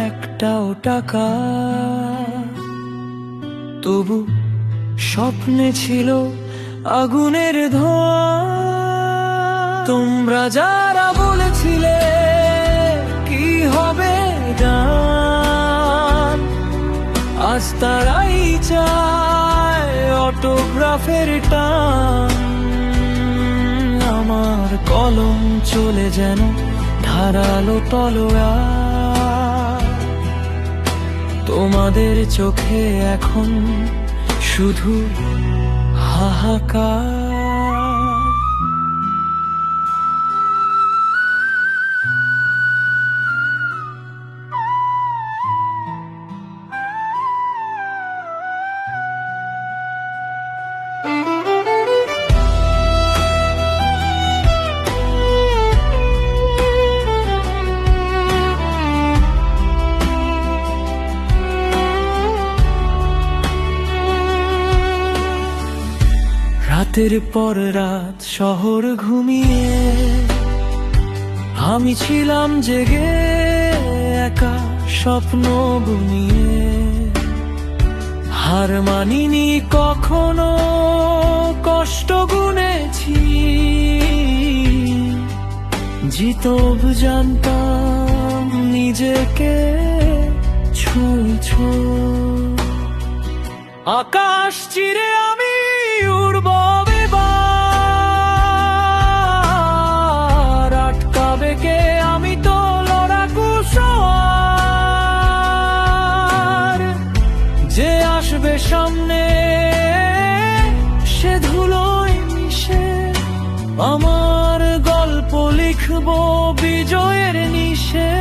একটাও টাকা, তবু স্বপ্নে ছিল আগুনের ধোঁয়া। তোমরা যারা বলেছিলে কি হবে গান, আজ তারাই চায় অটোগ্রাফের টান। আমার কলম চলে যেন ধারালো তলোয়ার, তোমাদের চোখে এখন শুধু হাহাকার। রাতের পর রাত শহর ঘুমিয়ে, আমি ছিলাম জেগে একা স্বপ্ন বুনিয়ে। হার মানিনি কখনো, কষ্ট গুনেছি, জিতব জানতাম নিজেকে ছুঁই ছুঁই। আকাশ চিরে আমি উড়ব এবার, আটকাবে কে আমি তো লড়াকু সওয়ার। যে আসবে সামনে সে ধুলোয় মিশে, আমার গল্প লিখব বিজয়ের নিশে।